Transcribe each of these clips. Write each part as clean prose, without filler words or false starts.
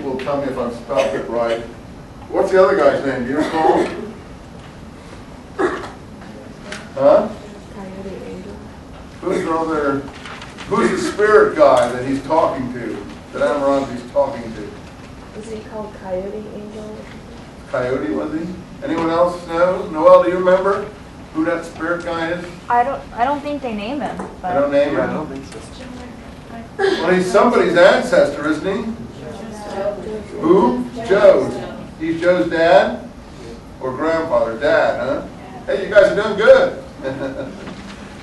will tell me if I've spelled it right. What's the other guy's name? Do you recall? Huh? Who's the spirit guy that he's talking to, that Amaranthe's talking to? Is he called Coyote Angel? Coyote, was he? Anyone else know? Noel, do you remember who that spirit guy is? I don't think they name him. They don't name him? I don't think so. Well, he's somebody's ancestor, isn't he? Who? Joe. He's Joe's dad? Or grandfather? Dad, huh? Hey, you guys are doing good.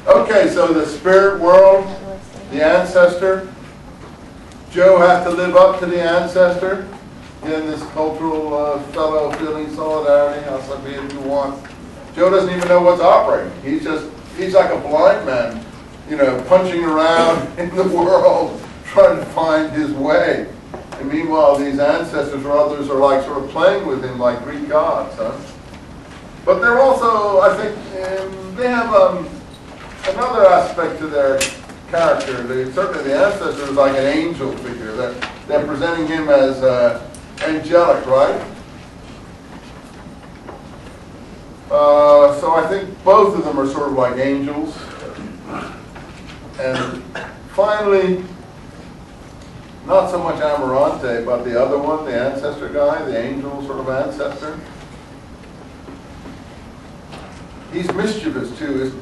Okay, so the spirit world, the ancestor. Joe has to live up to the ancestor in this cultural fellow feeling solidarity, however be it you want. Joe doesn't even know what's operating. He's like a blind man, you know, punching around in the world, trying to find his way. And meanwhile, these ancestors or others are like sort of playing with him like Greek gods, huh? But they're also, I think, they have another aspect to their character. Certainly the ancestor is like an angel figure. They're presenting him as angelic, right? So I think both of them are sort of like angels. And finally, not so much Amarante, but the other one, the ancestor guy, the angel sort of ancestor. He's mischievous too, isn't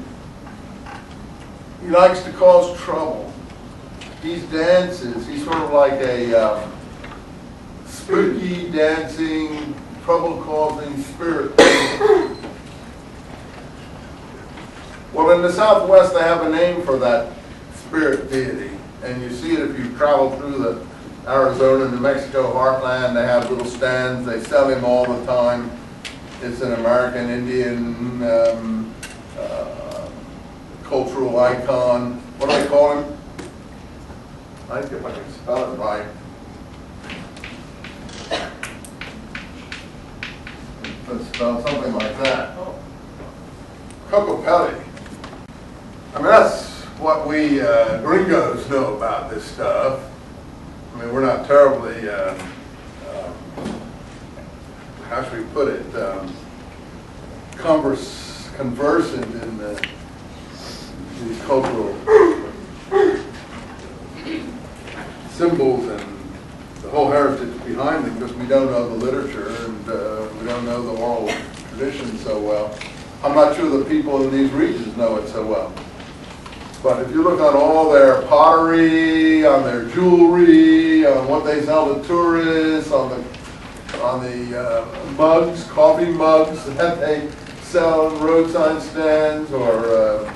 he? He likes to cause trouble. He dances. He's sort of like a spooky, dancing, trouble-causing spirit. Well, in the Southwest, they have a name for that spirit deity. And you see it if you travel through the Arizona, New Mexico heartland. They have little stands. They sell him all the time. It's an American Indian cultural icon. What do they call him? I think if I can spell it right. Let's spell something like that. Cocopelli. I mean, that's what we gringos know about this stuff. I mean, we're not terribly, how should we put it, conversant in these cultural symbols and the whole heritage behind them, because we don't know the literature and we don't know the oral tradition so well. I'm not sure the people in these regions know it so well. But if you look on all their pottery, on their jewelry, on what they sell to tourists, on the mugs, coffee mugs that they sell in roadside stands, or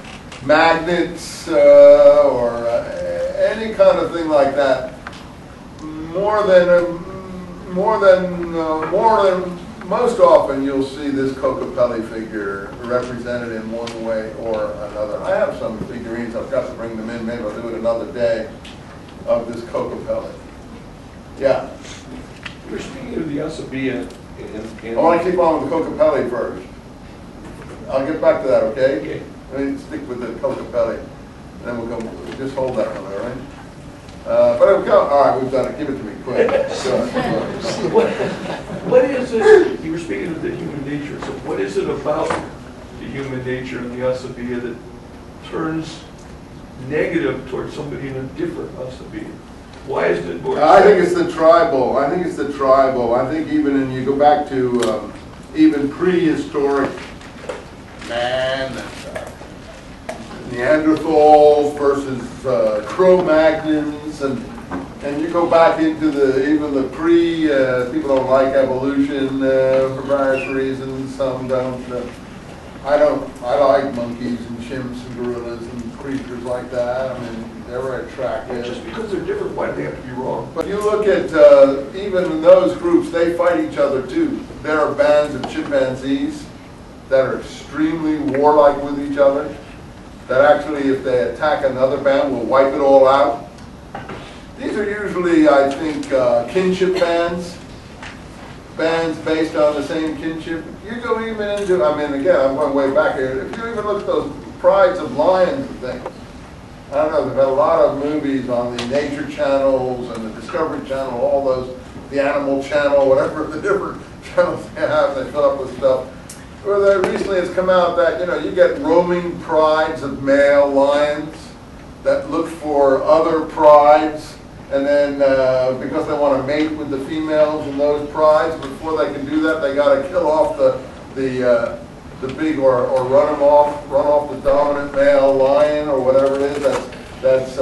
magnets, or any kind of thing like that, more than most often you'll see this Cocopelli figure represented in one way or another. I have some figurines, I've got to bring them in, maybe I'll do it another day, of this Cocopelli. Yeah? You're speaking of the Asabia I want to keep on with the Cocopelli first. I'll get back to that, okay? Okay. Let me stick with the Cocopelli, and then we'll go, just hold that one there, right? But it'll go, all right, we've done it, give it to me, quick. What is it, you were speaking of the human nature, so what is it about the human nature in the Asabia that turns negative towards somebody in a different Asabia? Why is it more? I think it's the tribal. I think even when you go back to even prehistoric man, Neanderthals versus Cro-Magnons, and you go back into even the people don't like evolution for various reasons. Some don't. I like monkeys and chimps and gorillas and creatures like that. I mean, they're very attractive. Just because they're different, why do they have to be wrong? But you look at even in those groups, they fight each other too. There are bands of chimpanzees that are extremely warlike with each other, that actually, if they attack another band, will wipe it all out. These are usually, I think, kinship bands based on the same kinship. You go even into, I mean, again, I'm going way back here. If you even look at those prides of lions and things, I don't know, they've had a lot of movies on the nature channels and the Discovery Channel, all those the Animal Channel, whatever the different channels they have, they fill up with stuff. Well, there recently has come out that, you know, you get roaming prides of male lions that look for other prides, and then because they want to mate with the females in those prides, before they can do that, they got to kill off the big or run off the dominant male lion or whatever it is that's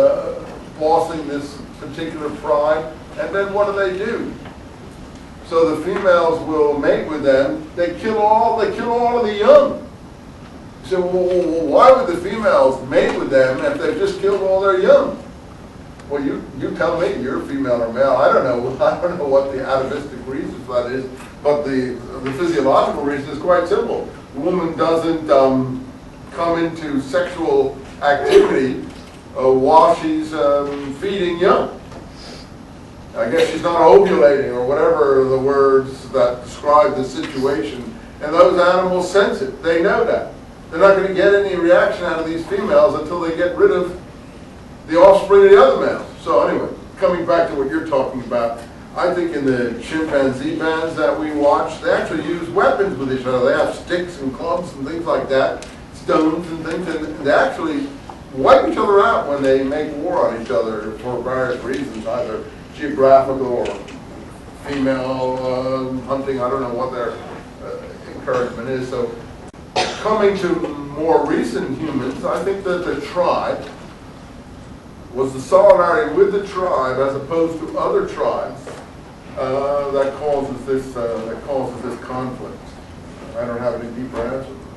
bossing this particular pride. And then what do? So the females will mate with them. They kill all of the young. So well, why would the females mate with them if they've just killed all their young? Well, you tell me, you're female or male. I don't know what the atavistic reason for that is, but the physiological reason is quite simple. The woman doesn't come into sexual activity while she's feeding young. I guess she's not ovulating or whatever the words that describe the situation. And those animals sense it. They know that. They're not going to get any reaction out of these females until they get rid of the offspring of the other males. So anyway, coming back to what you're talking about, I think in the chimpanzee bands that we watch, they actually use weapons with each other. They have sticks and clubs and things like that, stones and things, and they actually wipe each other out when they make war on each other for various reasons, either geographical or female hunting. I don't know what their encouragement is. So coming to more recent humans, I think that the tribe was the solidarity with the tribe as opposed to other tribes that causes this conflict. I don't have any deeper answer than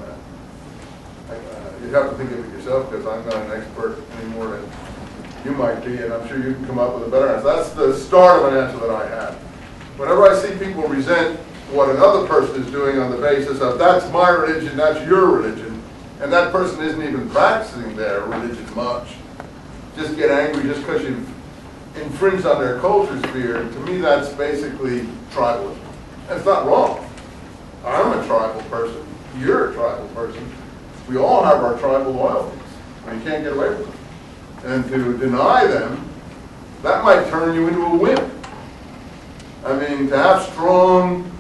that. You'd have to think of it yourself, because I'm not an expert any more than you might be, and I'm sure you can come up with a better answer. That's the start of an answer that I have. Whenever I see people resent what another person is doing on the basis of that's my religion, that's your religion, and that person isn't even practicing their religion much, just get angry just because you've infringed on their culture sphere, to me that's basically tribalism. And it's not wrong. I'm a tribal person. You're a tribal person. We all have our tribal loyalties, and you can't get away from them. And to deny them, that might turn you into a wimp. I mean, to have strong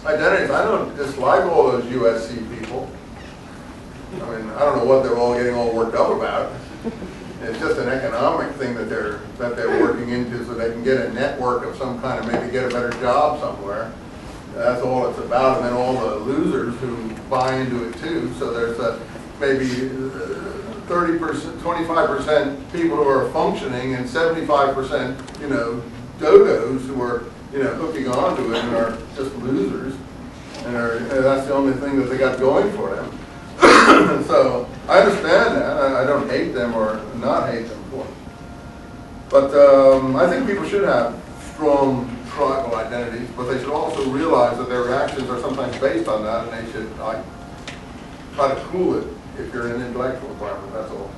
identities. I don't dislike all those USC people. I mean, I don't know what they're all getting all worked up about. It's just an economic thing that they're working into so they can get a network of some kind, and maybe get a better job somewhere. That's all it's about. And then all the losers who buy into it too. So there's maybe 30%, 25% people who are functioning, and 75%, dodos who are, hooking onto it and are just losers, and that's the only thing that they got going for them. So I understand that. I don't hate them or not hate them for it. But I think people should have strong tribal identities, but they should also realize that their reactions are sometimes based on that, and they should try to cool it if you're in an intellectual environment, that's all.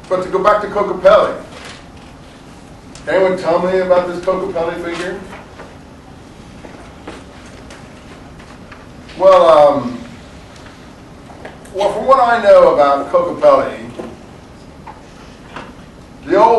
But to go back to Kokopelli, can anyone tell me about this Kokopelli figure? Well, from what I know about Kokopelli, the old